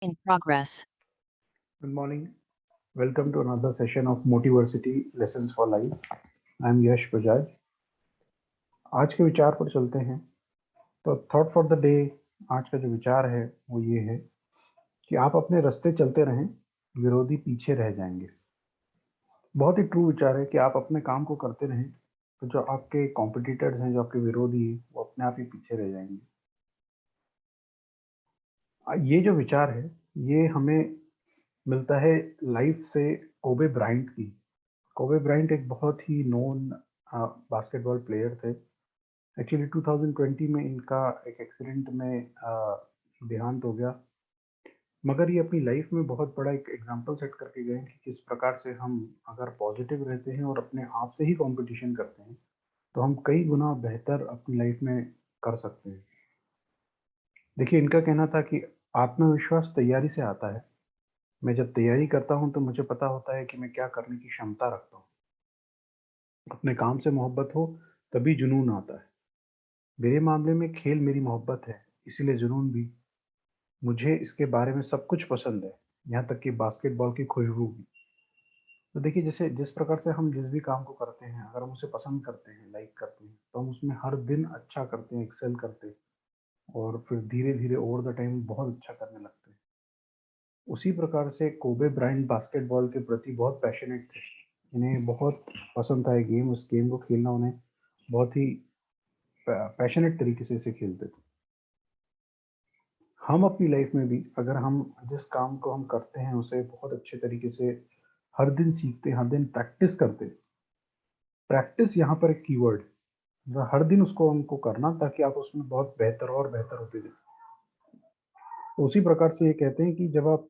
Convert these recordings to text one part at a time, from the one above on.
In progress. Good morning. Welcome to another session of Motiversity Lessons for Life. I am Yash Bajaj. आज के विचार पर चलते हैं। तो थॉट फॉर द डे, आज का जो विचार है वो ये है कि आप अपने रास्ते चलते रहें, विरोधी पीछे रह जाएंगे। बहुत ही ट्रू विचार है कि आप अपने काम को करते रहें तो जो आपके कॉम्पिटिटर्स हैं, जो आपके विरोधी हैं, वो अपने आप ही पीछे रह जाएंगे। ये जो विचार है ये हमें मिलता है लाइफ से कोबे ब्रायंट की। कोबे ब्रायंट एक बहुत ही नोन बास्केटबॉल प्लेयर थे। एक्चुअली 2020 में इनका एक एक्सीडेंट में देहांत हो गया, मगर ये अपनी लाइफ में बहुत बड़ा एक एग्जांपल सेट करके गए कि किस प्रकार से हम अगर पॉजिटिव रहते हैं और अपने आप से ही कंपटीशन करते हैं तो हम कई गुना बेहतर अपनी लाइफ में कर सकते हैं। देखिए, इनका कहना था कि आत्मविश्वास तैयारी से आता है। मैं जब तैयारी करता हूँ तो मुझे पता होता है कि मैं क्या करने की क्षमता रखता हूँ। अपने काम से मोहब्बत हो तभी जुनून आता है। मेरे मामले में खेल मेरी मोहब्बत है, इसीलिए जुनून भी। मुझे इसके बारे में सब कुछ पसंद है, यहाँ तक कि बास्केटबॉल की खुशबू भी। तो देखिए, जैसे जिस प्रकार से हम जिस भी काम को करते हैं, अगर हम उसे पसंद करते हैं, लाइक करते हैं, तो हम उसमें हर दिन अच्छा करते हैं, एक्सेल करते हैं और फिर धीरे धीरे ओवर द टाइम बहुत अच्छा करने लगते हैं। उसी प्रकार से कोबे ब्रायंट बास्केटबॉल के प्रति बहुत पैशनेट थे। इन्हें बहुत पसंद था ये गेम, उस गेम को खेलना उन्हें बहुत ही पैशनेट तरीके से इसे खेलते थे। हम अपनी लाइफ में भी अगर हम जिस काम को हम करते हैं उसे बहुत अच्छे तरीके से हर दिन सीखते हैं, हर दिन प्रैक्टिस करते हैं। प्रैक्टिस यहाँ पर एक कीवर्ड है, मतलब हर दिन उसको हमको करना ताकि आप उसमें बहुत बेहतर और बेहतर होते जाए। तो उसी प्रकार से ये कहते हैं कि जब आप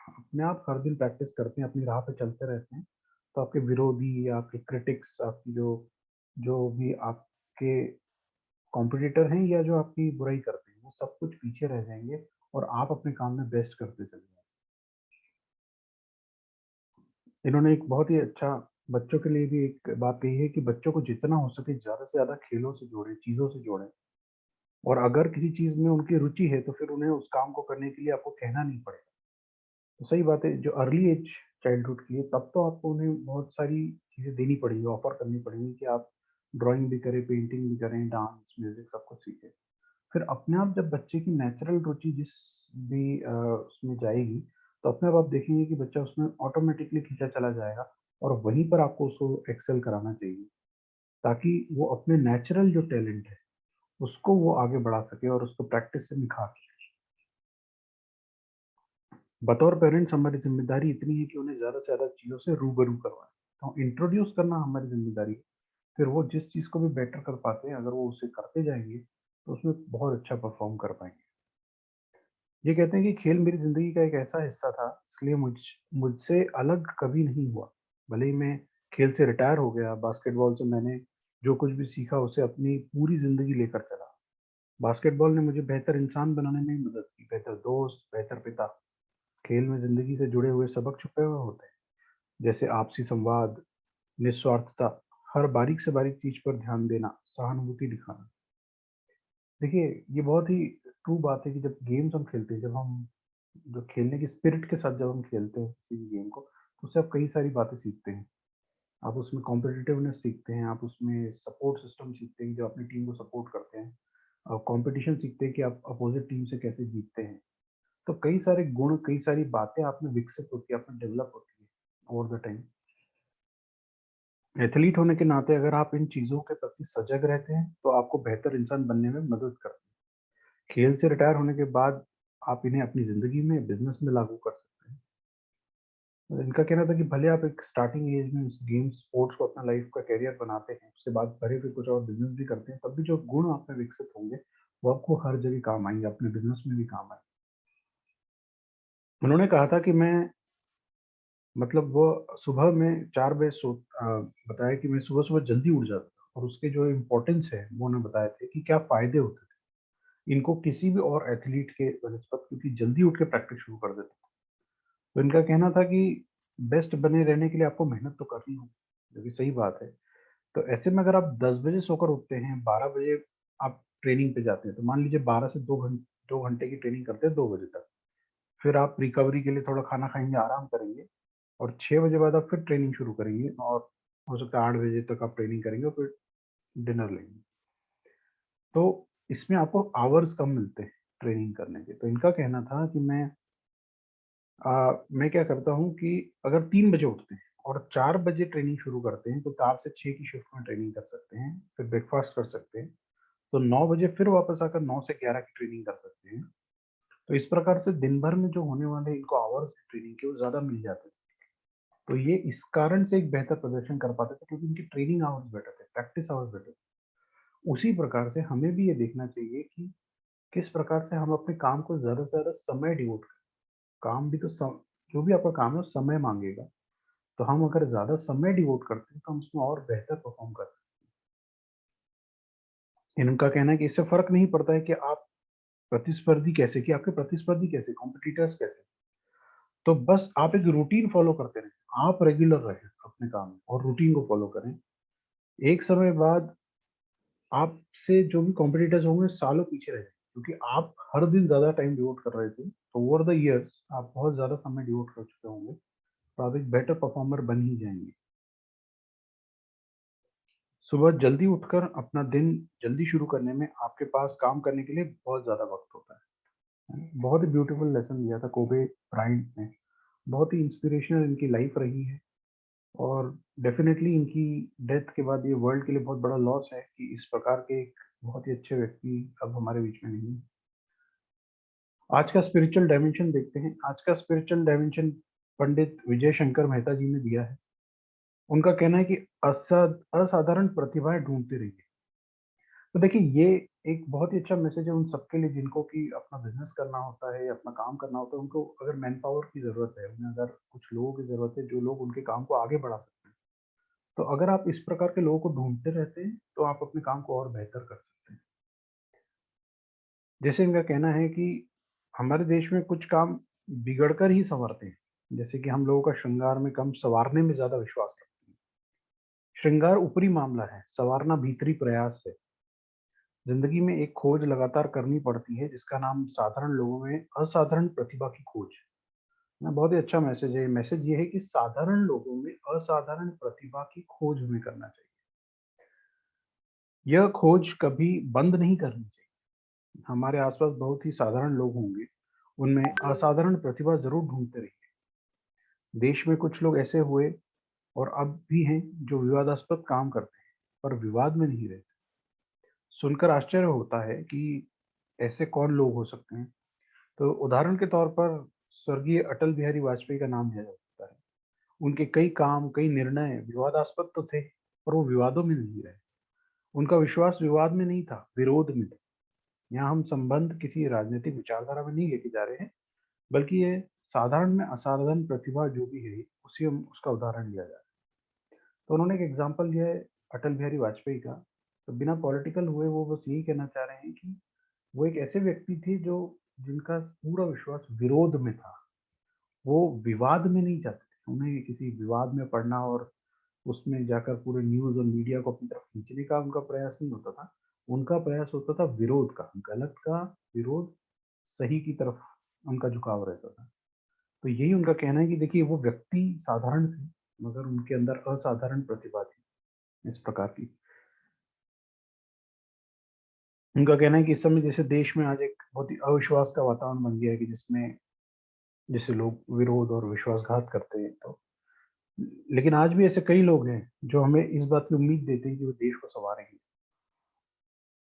अपने आप हर दिन प्रैक्टिस करते हैं, अपनी राह पे चलते रहते हैं, तो आपके विरोधी या आपके क्रिटिक्स, आपकी जो जो भी आपके कॉम्पिटिटर हैं या जो आपकी बुराई करते हैं, वो सब कुछ पीछे रह जाएंगे और आप अपने काम में बेस्ट करते चले जाएंगे। इन्होंने एक बहुत ही अच्छा बच्चों के लिए भी एक बात कही है कि बच्चों को जितना हो सके ज़्यादा से ज़्यादा खेलों से जोड़ें, चीज़ों से जोड़ें। और अगर किसी चीज़ में उनकी रुचि है तो फिर उन्हें उस काम को करने के लिए आपको कहना नहीं पड़ेगा। तो सही बात है, जो अर्ली एज चाइल्डहुड की है तब तो आपको उन्हें बहुत सारी चीज़ें देनी पड़ेगी, ऑफ़र करनी पड़ेगी कि आप ड्राइंग भी करें, पेंटिंग भी करें, डांस, म्यूज़िक सब कुछ सीखें। फिर अपने आप जब बच्चे की नेचुरल रुचि जिस भी उसमें जाएगी, तो अपने आप देखेंगे कि बच्चा उसमें ऑटोमेटिकली खींचा चला जाएगा और वहीं पर आपको उसको एक्सेल कराना चाहिए, ताकि वो अपने नेचुरल जो टैलेंट है, उसको वो आगे बढ़ा सके और उसको प्रैक्टिस से निखार सके। बतौर पेरेंट्स हमारी ज़िम्मेदारी इतनी है कि उन्हें ज़्यादा से ज़्यादा चीज़ों से रूबरू करवाएँ। तो इंट्रोड्यूस करना हमारी ज़िम्मेदारी है। फिर वो जिस चीज़ को भी बेटर कर पाते हैं, अगर वो उसे करते जाएँगे, तो उसमें बहुत अच्छा परफ़ॉर्म कर पाएँगे। ये कहते हैं कि खेल मेरी ज़िंदगी का एक ऐसा हिस्सा था, इसलिए मुझसे अलग कभी नहीं हुआ। भले ही मैं खेल से रिटायर हो गया, बास्केटबॉल से मैंने जो कुछ भी सीखा उसे अपनी पूरी ज़िंदगी लेकर चला। बास्केटबॉल ने मुझे बेहतर इंसान बनाने में भी मदद की, बेहतर दोस्त, बेहतर पिता। खेल में ज़िंदगी से जुड़े हुए सबक छुपे हुए होते हैं, जैसे आपसी संवाद, निस्वार्थता, हर बारीक से बारीक चीज़ पर ध्यान देना, सहानुभूति दिखाना। देखिए, ये बहुत ही ट्रू बात है कि जब गेम्स हम खेलते हैं, जब हम जो खेलने की स्पिरिट के साथ जब हम खेलते हैं किसी भी गेम को, तो उससे आप कई सारी बातें सीखते हैं। आप उसमें कॉम्पिटिटिवनेस सीखते हैं, आप उसमें सपोर्ट सिस्टम सीखते हैं, जो अपनी टीम को सपोर्ट करते हैं। कॉम्पिटिशन सीखते हैं कि आप अपोज़िट टीम से कैसे जीतते हैं। तो कई सारे गुण, कई सारी बातें आप में विकसित होती है, आप में डेवलप होती है ओवर द टाइम। एथलीट होने के नाते अगर आप इन चीज़ों के प्रति सजग रहते हैं, तो आपको बेहतर इंसान बनने में मदद करते हैं। खेल से रिटायर होने के बाद आप इन्हें अपनी ज़िंदगी में, बिज़नेस में लागू कर सकते हैं। तो इनका कहना था कि भले आप एक स्टार्टिंग एज में इस गेम स्पोर्ट्स को अपना लाइफ का करियर बनाते हैं, उसके बाद भले फिर कुछ और बिज़नेस भी करते हैं, तब भी जो गुण आप में विकसित होंगे, वो आपको हर जगह काम आएँगे, अपने बिज़नेस में भी काम आएँगे। उन्होंने कहा था कि मैं मतलब वो सुबह में 4 बजे बताया कि मैं सुबह-सुबह जल्दी उठ जाता था और उसके जो इम्पोर्टेंस है, वो उन्होंने बताए थे कि क्या फ़ायदे होते थे। इनको किसी भी और एथलीट के बनिस्बत, क्योंकि जल्दी उठ के प्रैक्टिस शुरू कर देते थे। तो इनका कहना था कि बेस्ट बने रहने के लिए आपको मेहनत तो करनी होगी, जो कि सही बात है। तो ऐसे में अगर आप 10 बजे सोकर उठते हैं, 12 बजे आप ट्रेनिंग पे जाते हैं, तो मान लीजिए 12 से 2 घंटे की ट्रेनिंग करते हैं 2 बजे तक। फिर आप रिकवरी के लिए थोड़ा खाना खाएँगे, आराम करेंगे और 6 बजे बाद आप फिर ट्रेनिंग शुरू करेंगे और हो सकता है 8 बजे तक आप ट्रेनिंग करेंगे और फिर डिनर लेंगे। तो इसमें आपको आवर्स कम मिलते हैं ट्रेनिंग करने के। तो इनका कहना था कि मैं क्या करता हूँ कि अगर 3 बजे उठते हैं और 4 बजे ट्रेनिंग शुरू करते हैं, तो 4 से 6 की शिफ्ट में ट्रेनिंग कर सकते हैं, फिर ब्रेकफ़ास्ट कर सकते हैं। तो 9 बजे फिर वापस आकर 9 से 11 की ट्रेनिंग कर सकते हैं। तो इस प्रकार से दिन भर में जो होने वाले इनको आवर्स हैं ट्रेनिंग के, वो ज़्यादा मिल जाते हैं। तो ये इस कारण से एक बेहतर प्रदर्शन कर पाते थे क्योंकि उनकी ट्रेनिंग आवर्स बेटर थे, प्रैक्टिस आवर्स बेटर थे। उसी प्रकार से हमें भी ये देखना चाहिए कि किस प्रकार से हम अपने काम को ज़्यादा से ज़्यादा समय डिवोट करें। काम भी तो जो भी आपका काम है वो समय माँगेगा। तो हम अगर ज़्यादा समय डिवोट करते हैं तो हम उसमें और बेहतर परफ़ॉर्म कर सकते हैं। इनका कहना है कि इससे फ़र्क नहीं पड़ता है कि आप प्रतिस्पर्धी कैसे, कि आपके प्रतिस्पर्धी कैसे, कॉम्पिटिटर्स कैसे। तो बस आप एक रूटीन फ़ॉलो करते रहें। आप रेगुलर रहें अपने काम में और रूटीन को फ़ॉलो करें। एक समय बाद आपसे जो भी कॉम्पिटिटर्स होंगे सालों पीछे रह जाएँगे क्योंकि आप हर दिन ज़्यादा टाइम डिवोट कर रहे थे। तो ओवर द ईयर्स आप बहुत ज़्यादा समय डिवोट कर चुके होंगे, तो आप एक बेटर परफ़ॉर्मर बन ही जाएँगे। सुबह जल्दी उठकर अपना दिन जल्दी शुरू करने में आपके पास काम करने के लिए बहुत ज़्यादा वक़्त होता है। बहुत ही ब्यूटीफुल लेसन दिया था कोबे ब्रायंट ने। बहुत ही इंस्पिरेशनल इनकी लाइफ़ रही है और डेफ़िनेटली इनकी डेथ के बाद ये वर्ल्ड के लिए बहुत बड़ा लॉस है कि इस प्रकार के एक बहुत ही अच्छे व्यक्ति अब हमारे बीच में नहीं है। आज का स्पिरिचुअल डायमेंशन देखते हैं। आज का स्पिरिचुअल डायमेंशन पंडित विजय शंकर मेहता जी ने दिया है। उनका कहना है कि असाधारण प्रतिभाएँ ढूँढते रहिए। तो देखिए ये एक बहुत ही अच्छा मैसेज है उन सबके लिए जिनको कि अपना बिज़नेस करना होता है, अपना काम करना होता है, उनको अगर मैन पावर की ज़रूरत है, उन्हें अगर कुछ लोगों की ज़रूरत है, जो लोग उनके काम को आगे बढ़ा सकते हैं। तो अगर आप इस प्रकार के लोगों को ढूँढते रहते हैं, तो आप अपने काम को और बेहतर कर सकते हैं। जैसे इनका कहना है कि हमारे देश में कुछ काम बिगड़कर ही सँवरते हैं। जैसे कि हम लोगों का श्रृंगार में कम, सँवारने में ज़्यादा विश्वास रखते हैं। श्रृंगार ऊपरी मामला है, सँवारना भीतरी प्रयास है। ज़िंदगी में एक खोज लगातार करनी पड़ती है जिसका नाम साधारण लोगों में असाधारण प्रतिभा की खोज। ना बहुत ही अच्छा मैसेज है। मैसेज ये है कि साधारण लोगों में असाधारण प्रतिभा की खोज हमें करना चाहिए। यह खोज कभी बंद नहीं करनी चाहिए। हमारे आसपास बहुत ही साधारण लोग होंगे, उनमें असाधारण प्रतिभा ज़रूर ढूँढते रहिए। देश में कुछ लोग ऐसे हुए और अब भी हैं जो विवादास्पद काम करते हैं, पर विवाद में नहीं रहते। सुनकर आश्चर्य होता है कि ऐसे कौन लोग हो सकते हैं। तो उदाहरण के तौर पर स्वर्गीय अटल बिहारी वाजपेयी का नाम लिया जा सकता है। उनके कई काम, कई निर्णय विवादास्पद तो थे, पर वो विवादों में नहीं रहे। उनका विश्वास विवाद में नहीं था, विरोध में था। यहाँ हम संबंध किसी राजनीतिक विचारधारा में नहीं लेके जा रहे हैं, बल्कि ये साधारण में असाधारण प्रतिभा जो भी है, उसी हम उसका उदाहरण लिया जा रहा है। तो उन्होंने एक एग्ज़ाम्पल दिया है अटल बिहारी वाजपेयी का। तो बिना पॉलिटिकल हुए वो बस यही कहना चाह रहे हैं कि वो एक ऐसे व्यक्ति थे जो जिनका पूरा विश्वास विरोध में था। वो विवाद में नहीं चाहते थे। उन्हें किसी विवाद में पड़ना और उसमें जाकर पूरे न्यूज़ और मीडिया को अपनी तरफ खींचने का उनका प्रयास नहीं होता था। उनका प्रयास होता था विरोध का, गलत का विरोध, सही की तरफ उनका झुकाव रहता था। तो यही उनका कहना है कि देखिए वो व्यक्ति साधारण थे, मगर उनके अंदर असाधारण प्रतिभा थी, इस प्रकार की। उनका कहना है कि इस समय जैसे देश में आज एक बहुत ही अविश्वास का वातावरण बन गया है कि जिसमें जैसे लोग विरोध और विश्वासघात करते हैं, तो लेकिन आज भी ऐसे कई लोग हैं जो हमें इस बात की उम्मीद देते हैं कि वो देश को सँवारेंगे।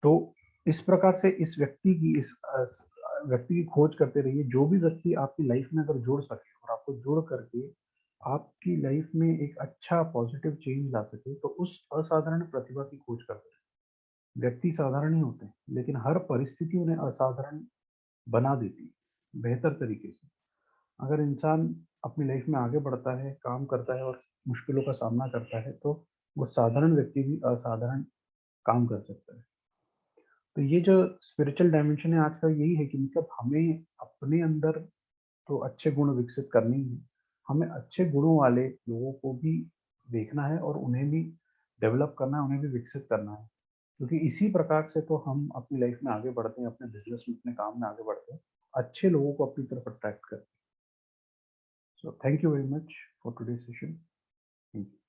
तो इस प्रकार से इस व्यक्ति की व्यक्ति की खोज करते रहिए। जो भी व्यक्ति आपकी लाइफ में अगर जुड़ सके और आपको जुड़ करके आपकी लाइफ में एक अच्छा पॉजिटिव चेंज ला सके, तो उस असाधारण प्रतिभा की खोज करते रहें। व्यक्ति साधारण ही होते हैं, लेकिन हर परिस्थिति उन्हें असाधारण बना देती है, बेहतर तरीके से। अगर इंसान अपनी लाइफ में आगे बढ़ता है, काम करता है और मुश्किलों का सामना करता है, तो वो साधारण व्यक्ति भी असाधारण काम कर सकता है। तो ये जो स्पिरिचुअल डायमेंशन है आज का, यही है कि मतलब हमें अपने अंदर तो अच्छे गुण विकसित करने ही हैं। हमें अच्छे गुणों वाले लोगों को भी देखना है और उन्हें भी डेवलप करना है, उन्हें भी विकसित करना है। क्योंकि इसी प्रकार से तो हम अपनी लाइफ में आगे बढ़ते हैं, अपने बिज़नेस में, अपने काम में आगे बढ़ते हैं। अच्छे लोगों को अपनी तरफ अट्रैक्ट करती है। So thank you very much for today session. Thank you.